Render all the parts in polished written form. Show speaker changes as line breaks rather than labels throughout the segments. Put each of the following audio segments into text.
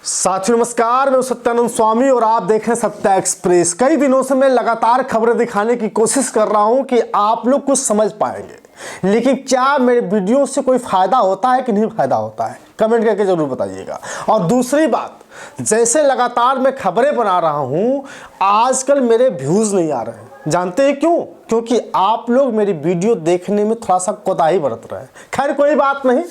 साथियों नमस्कार, मैं सत्यानंद स्वामी और आप देख रहे हैं सत्या एक्सप्रेस। कई दिनों से मैं लगातार खबरें दिखाने की कोशिश कर रहा हूं कि आप लोग कुछ समझ पाएंगे, लेकिन क्या मेरे वीडियो से कोई फायदा होता है कि नहीं फायदा होता है, कमेंट करके जरूर बताइएगा। और दूसरी बात, जैसे लगातार मैं खबरें बना रहा हूं, आजकल मेरे व्यूज नहीं आ रहे हैं। जानते हैं क्यों? क्योंकि आप लोग मेरी वीडियो देखने में थोड़ा सा कोताही बरत रहे हैं। खैर कोई बात नहीं,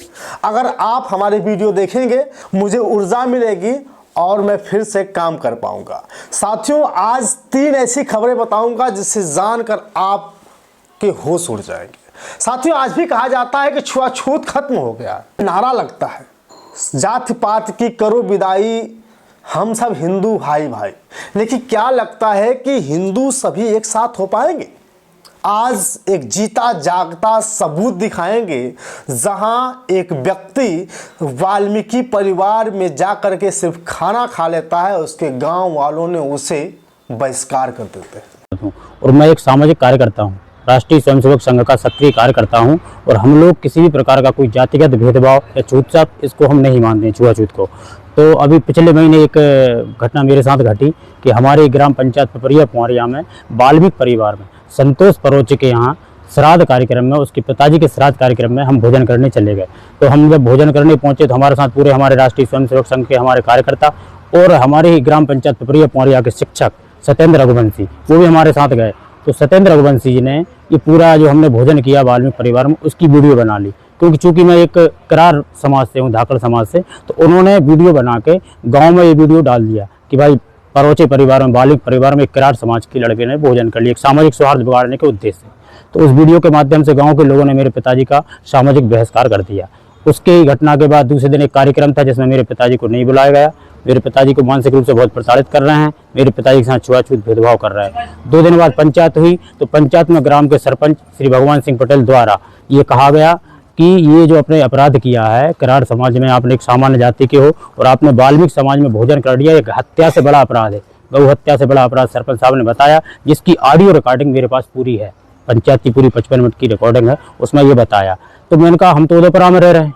अगर आप हमारी वीडियो देखेंगे मुझे ऊर्जा मिलेगी और मैं फिर से काम कर पाऊंगा। साथियों, आज 3 ऐसी खबरें बताऊंगा जिससे जानकर आपके होश उड़ जाएंगे। साथियों, आज भी कहा जाता है कि छुआछूत खत्म हो गया, नारा लगता है जाति पात की करो विदाई, हम सब हिंदू भाई भाई। लेकिन क्या लगता है कि हिंदू सभी एक साथ हो पाएंगे? आज एक जीता जागता सबूत दिखाएंगे, जहां एक व्यक्ति वाल्मीकि परिवार में जाकर के सिर्फ खाना खा लेता है, उसके गांव वालों ने उसे बहिष्कार कर देते हैं।
और मैं एक सामाजिक कार्यकर्ता हूँ, राष्ट्रीय स्वयंसेवक संघ का सक्रिय कार्यकर्ता हूँ। और हम लोग किसी भी प्रकार का कोई जातिगत भेदभाव या छूतछात, इसको हम नहीं मानते हैं, छुआछूत को। तो अभी पिछले महीने एक घटना मेरे साथ घटी कि हमारे ग्राम पंचायत पिपरिया पुआरिया में वाल्मीकि परिवार में संतोष परोचे के यहाँ श्राद्ध कार्यक्रम में, उसके पिताजी के श्राद्ध कार्यक्रम में हम भोजन करने चले गए। तो हम जब भोजन करने पहुंचे तो हमारे साथ पूरे हमारे राष्ट्रीय स्वयंसेवक संघ के हमारे कार्यकर्ता और हमारे ही ग्राम पंचायत पिपरिया पुआरिया के शिक्षक सत्येंद्र रघुवंशी, वो भी हमारे साथ गए। तो सत्येंद्र रघुवंशी जी ने ये पूरा जो हमने भोजन किया वाल्मीकि परिवार में, उसकी वीडियो बना ली। क्योंकि चूंकि मैं एक करार समाज से हूँ, धाकड़ समाज से, तो उन्होंने वीडियो बना के गांव में ये वीडियो डाल दिया कि भाई परोचे परिवार में, वाल्मीकि परिवार में एक करार समाज के लड़के ने भोजन कर लिया, एक सामाजिक सौहार्द बिगाड़ने के उद्देश्य से। तो उस वीडियो के माध्यम से गाँव के लोगों ने मेरे पिताजी का सामाजिक बहिष्कार कर दिया। उसके ही घटना के बाद दूसरे दिन एक कार्यक्रम था जिसमें मेरे पिताजी को नहीं बुलाया गया। मेरे पिताजी को मानसिक रूप से बहुत प्रताड़ित कर रहे हैं, मेरे पिताजी के साथ छुआछूत भेदभाव कर रहे हैं। 2 दिन बाद पंचायत हुई, तो पंचायत में ग्राम के सरपंच श्री भगवान सिंह पटेल द्वारा ये कहा गया कि ये जो आपने अपराध किया है, करार समाज में आपने एक सामान्य जाति के हो और आपने वाल्मीकि समाज में भोजन कर दिया, एक हत्या से बड़ा अपराध है, गौ हत्या से बड़ा अपराध सरपंच साहब ने बताया, जिसकी ऑडियो रिकॉर्डिंग मेरे पास पूरी है। पंचायत की पूरी 55 मिनट की रिकॉर्डिंग है, उसमें ये बताया। तो मैंने कहा हम तो उदयपुरा में रह रहे हैं,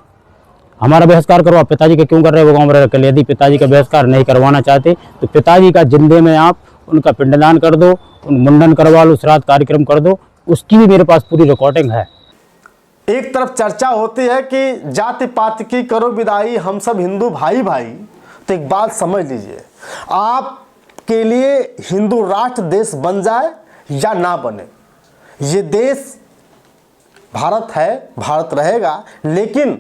हमारा बहिष्कार करो। आप पिताजी का क्यों कर रहे हो? वो गाँव में रह कर, यदि पिताजी का बहिष्कार नहीं करवाना चाहते तो पिताजी का जिंदे में आप उनका पिंडदान कर दो, उन मुंडन करवा लो, श्राद्ध कार्यक्रम कर दो, उसकी भी मेरे पास पूरी रिकॉर्डिंग है।
एक तरफ चर्चा होती है कि जाति पात की करो विदाई, हम सब हिंदू भाई भाई। तो एक बात समझ लीजिए, आपके लिए हिंदू राष्ट्र देश बन जाए या ना बने, ये देश भारत है, भारत रहेगा। लेकिन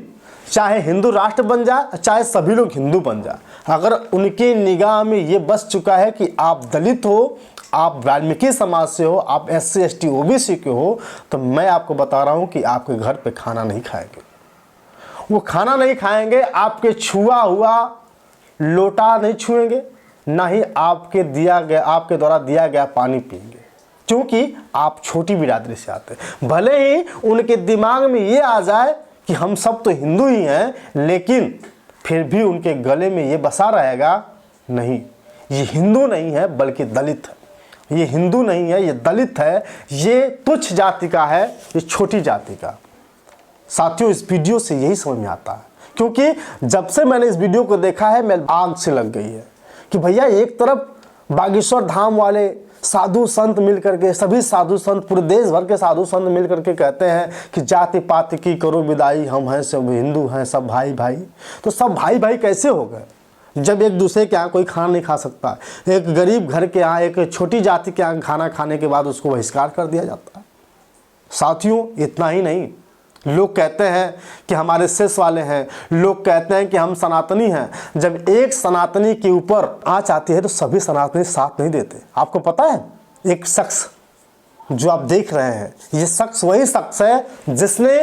चाहे हिंदू राष्ट्र बन जाए, चाहे सभी लोग हिंदू बन जाए, अगर उनके निगाह में ये बस चुका है कि आप दलित हो, आप वाल्मीकि समाज से हो, आप SC ST OBC के हो, तो मैं आपको बता रहा हूं कि आपके घर पे खाना नहीं खाएंगे। वो खाना नहीं खाएंगे, आपके छुआ हुआ लोटा नहीं छुएंगे, ना ही आपके द्वारा दिया गया पानी पिएंगे, क्योंकि आप छोटी बिरादरी से आते हैं। भले ही उनके दिमाग में ये आ जाए कि हम सब तो हिंदू ही हैं, लेकिन फिर भी उनके गले में ये बसा रहेगा, नहीं ये हिंदू नहीं है बल्कि दलित है, ये हिंदू नहीं है ये दलित है, ये तुच्छ जाति का है, ये छोटी जाति का। साथियों, इस वीडियो से यही समझ में आता है, क्योंकि जब से मैंने इस वीडियो को देखा है मैं आग से लग गई है कि भैया एक तरफ बागेश्वर धाम वाले साधु संत मिल करके, सभी साधु संत, पूरे देश भर के साधु संत मिल करके कहते हैं कि जाति पात की करो विदाई, हम हैं सब हिंदू हैं, सब भाई भाई। तो सब भाई भाई कैसे हो गए जब एक दूसरे के यहाँ कोई खाना नहीं खा सकता? एक गरीब घर के यहाँ, एक छोटी जाति के यहाँ खाना खाने के बाद उसको बहिष्कार कर दिया जाता है। साथियों, इतना ही नहीं, लोग कहते हैं कि हमारे शेष वाले हैं, लोग कहते हैं कि हम सनातनी हैं। जब एक सनातनी के ऊपर आँच आती है तो सभी सनातनी साथ नहीं देते। आपको पता है, एक शख्स जो आप देख रहे हैं, ये शख्स वही शख्स है जिसने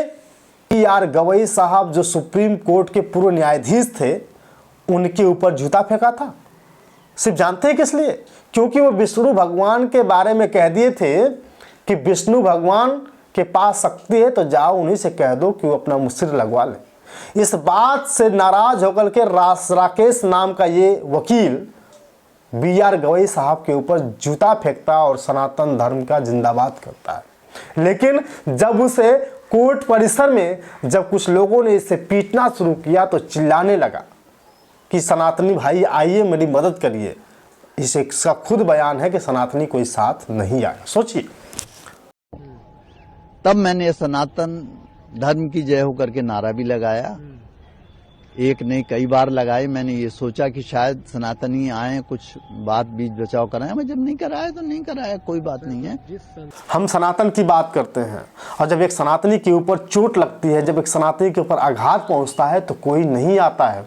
PR गवई साहब, जो सुप्रीम कोर्ट के पूर्व न्यायाधीश थे, उनके ऊपर जूता फेंका था। सिर्फ जानते हैं किस लिए? क्योंकि वो विष्णु भगवान के बारे में कह दिए थे कि विष्णु भगवान के पास शक्ति है तो जाओ उन्हीं से कह दो कि वो अपना सिर लगवा ले। इस बात से नाराज होकर के राकेश नाम का ये वकील BR गवई साहब के ऊपर जूता फेंकता और सनातन धर्म का जिंदाबाद करता है। लेकिन जब उसे कोर्ट परिसर में जब कुछ लोगों ने इसे पीटना शुरू किया तो चिल्लाने लगा कि सनातनी भाई आइए मेरी मदद करिए, इसका खुद बयान है कि सनातनी कोई साथ नहीं आया। सोचिए।
तब मैंने सनातन धर्म की जय हो करके नारा भी लगाया, एक नहीं कई बार लगाए। मैंने ये सोचा कि शायद सनातनी आए, कुछ बात बीच बचाव कराएं, मैं जब नहीं कराया तो नहीं कराया, कोई बात नहीं है।
हम सनातन की बात करते हैं और जब एक सनातनी के ऊपर चोट लगती है, जब एक सनातनी के ऊपर आघात पहुंचता है तो कोई नहीं आता है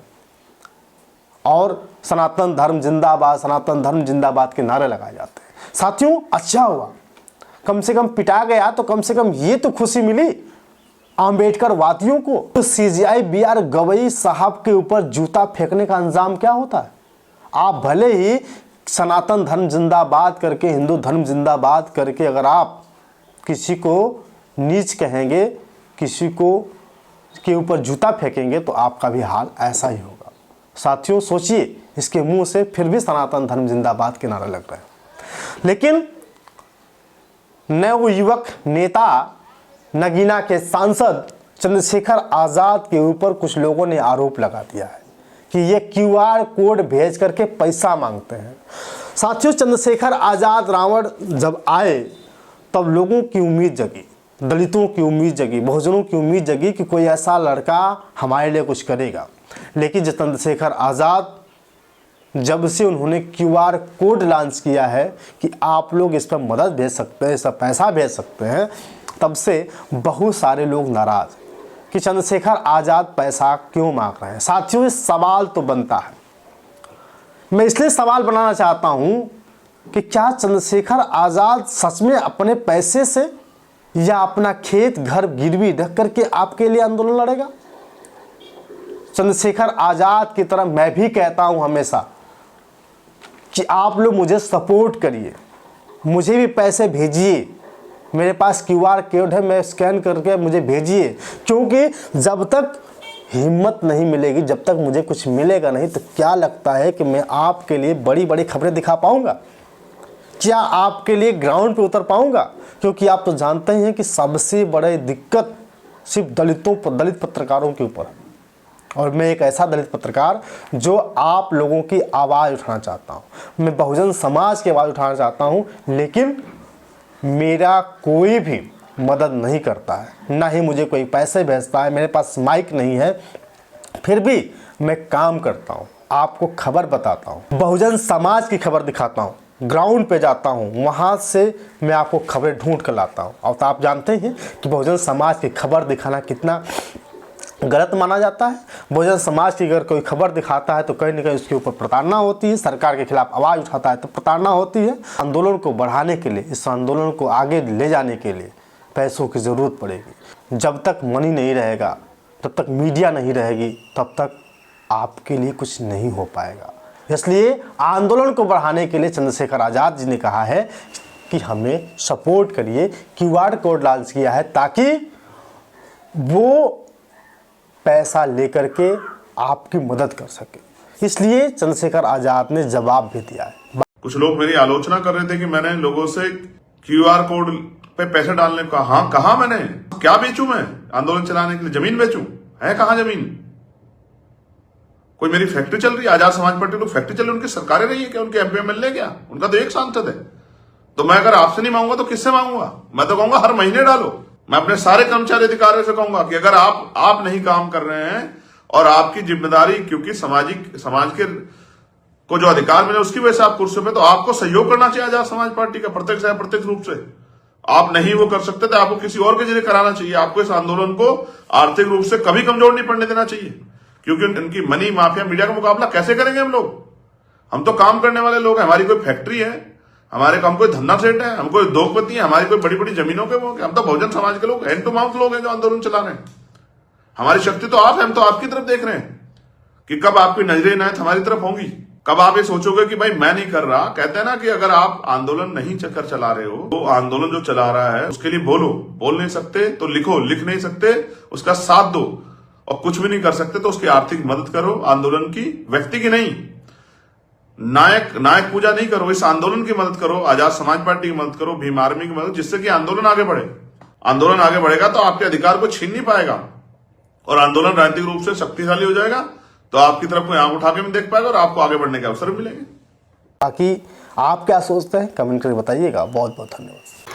और सनातन धर्म जिंदाबाद, सनातन धर्म जिंदाबाद के नारे लगाए जाते हैं। साथियों, अच्छा हुआ, कम से कम पिटा गया तो कम से कम ये तो खुशी मिली आम्बेडकर वादियों को। तो CGI BR गवई साहब के ऊपर जूता फेंकने का अंजाम क्या होता है? आप भले ही सनातन धर्म जिंदाबाद करके, हिंदू धर्म जिंदाबाद करके अगर आप किसी को नीच कहेंगे, किसी को के ऊपर जूता फेंकेंगे तो आपका भी हाल ऐसा ही होगा। साथियों सोचिए, इसके मुंह से फिर भी सनातन धर्म जिंदाबाद के नारे लग रहे हैं। लेकिन नवयुवक नेता नगीना के सांसद चंद्रशेखर आज़ाद के ऊपर कुछ लोगों ने आरोप लगा दिया है कि ये QR कोड भेज करके पैसा मांगते हैं। साथियों, चंद्रशेखर आज़ाद रावण जब आए तब लोगों की उम्मीद जगी, दलितों की उम्मीद जगी, बहुजनों की उम्मीद जगी कि कोई ऐसा लड़का हमारे लिए कुछ करेगा। लेकिन जब चंद्रशेखर आज़ाद जब से उन्होंने QR कोड लॉन्च किया है कि आप लोग इस पर मदद भेज सकते हैं, इस पर पैसा भेज सकते हैं, तब से बहुत सारे लोग नाराज कि चंद्रशेखर आज़ाद पैसा क्यों मांग रहे हैं। साथियों, इस सवाल तो बनता है, मैं इसलिए सवाल बनाना चाहता हूं कि क्या चंद्रशेखर आज़ाद सच में अपने पैसे से या अपना खेत घर गिरवी रख करके आपके लिए आंदोलन लड़ेगा? चंद्रशेखर आज़ाद की तरह मैं भी कहता हूं हमेशा कि आप लोग मुझे सपोर्ट करिए, मुझे भी पैसे भेजिए, मेरे पास QR कोड है, मैं स्कैन करके मुझे भेजिए, क्योंकि जब तक हिम्मत नहीं मिलेगी, जब तक मुझे कुछ मिलेगा नहीं, तो क्या लगता है कि मैं आपके लिए बड़ी बड़ी खबरें दिखा पाऊंगा? क्या आपके लिए ग्राउंड पे उतर पाऊंगा? क्योंकि आप तो जानते ही हैं कि सबसे बड़ी दिक्कत सिर्फ दलित पत्रकारों के ऊपर है और मैं एक ऐसा दलित पत्रकार जो आप लोगों की आवाज़ उठाना चाहता हूं, मैं बहुजन समाज की आवाज़ उठाना चाहता हूं, लेकिन मेरा कोई भी मदद नहीं करता है, ना ही मुझे कोई पैसे भेजता है, मेरे पास माइक नहीं है, फिर भी मैं काम करता हूं, आपको खबर बताता हूं, बहुजन समाज की खबर दिखाता हूं, ग्राउंड पे जाता हूं, वहां से मैं आपको खबरें ढूंढ कर लाता हूं। और तो आप जानते हैं कि बहुजन समाज की खबर दिखाना कितना गलत माना जाता है। बहुजन समाज की अगर कोई खबर दिखाता है तो कहीं ना कहीं उसके ऊपर प्रताड़ना होती है, सरकार के खिलाफ आवाज़ उठाता है तो प्रताड़ना होती है। आंदोलन को बढ़ाने के लिए, इस आंदोलन को आगे ले जाने के लिए पैसों की ज़रूरत पड़ेगी। जब तक मनी नहीं रहेगा, जब तक मीडिया नहीं रहेगी, तब तक आपके लिए कुछ नहीं हो पाएगा। इसलिए आंदोलन को बढ़ाने के लिए चंद्रशेखर आज़ाद जी ने कहा है कि हमें सपोर्ट करिए, QR कोड लॉन्च किया है ताकि वो पैसा लेकर के आपकी मदद कर सके। इसलिए चंद्रशेखर आज़ाद ने जवाब भी दिया है।
कुछ लोग मेरी आलोचना कर रहे थे कि मैंने लोगों से QR कोड पे पैसे डालने को कहा। कहा मैंने? क्या बेचूं मैं आंदोलन चलाने के लिए? जमीन बेचूं? है कहां जमीन? कोई मेरी फैक्ट्री चल रही है? आजाद समाज पार्टी लोग फैक्ट्री चल रही है, उनकी सरकारें रही है क्या? उनके MP MLA क्या? उनका तो एक सांसद है। तो मैं अगर आपसे नहीं मांगूंगा तो किससे मांगूंगा? मैं तो कहूंगा हर महीने डालो। मैं अपने सारे कर्मचारी अधिकारियों से कहूंगा कि अगर आप नहीं काम कर रहे हैं और आपकी जिम्मेदारी, क्योंकि समाज के को जो अधिकार मिले उसकी वजह से आप कुर्सी पे, तो आपको सहयोग करना चाहिए आजाद समाज पार्टी का, प्रत्यक्ष या अप्रत्यक्ष रूप से। आप नहीं वो कर सकते तो आपको किसी और के जरिए कराना चाहिए। आपको इस आंदोलन को आर्थिक रूप से कभी कमजोर नहीं पड़ने देना चाहिए, क्योंकि इनकी मनी माफिया मीडिया का मुकाबला कैसे करेंगे हम लोग? हम तो काम करने वाले लोग हैं, हमारी कोई फैक्ट्री है, हम कोई धंधा सेठ है, हम कोई उद्योगपति है, हमारी कोई बड़ी बड़ी जमीनों के वो, हम तो बहुजन समाज के लोग, हैंड टू माउथ लोग हैं जो आंदोलन चला रहे हैं। हमारी शक्ति तो आप है, हम तो आपकी तरफ देख रहे हैं कि कब आपकी नजरें इनायत हमारी तरफ होंगी, कब आप ये सोचोगे कि भाई मैं नहीं कर रहा। कहते हैं ना कि अगर आप आंदोलन नहीं चक्कर चला रहे हो तो आंदोलन जो चला रहा है उसके लिए बोल नहीं सकते तो लिखो, लिख नहीं सकते उसका साथ दो, और कुछ भी नहीं कर सकते तो उसकी आर्थिक मदद करो, आंदोलन की, व्यक्ति की नहीं। नायक पूजा नहीं करो, इस आंदोलन की मदद करो, आजाद समाज पार्टी की मदद करो, भीम आर्मी की मदद, जिससे कि आंदोलन आगे बढ़े। आंदोलन आगे बढ़ेगा तो आपके अधिकार को छीन नहीं पाएगा और आंदोलन राजनीतिक रूप से शक्तिशाली हो जाएगा, तो आपकी तरफ कोई आंख उठा के भी देख पाएगा और आपको आगे बढ़ने के अवसर भी मिलेंगे।
बाकी आप क्या सोचते हैं कमेंट करके बताइएगा। बहुत बहुत धन्यवाद।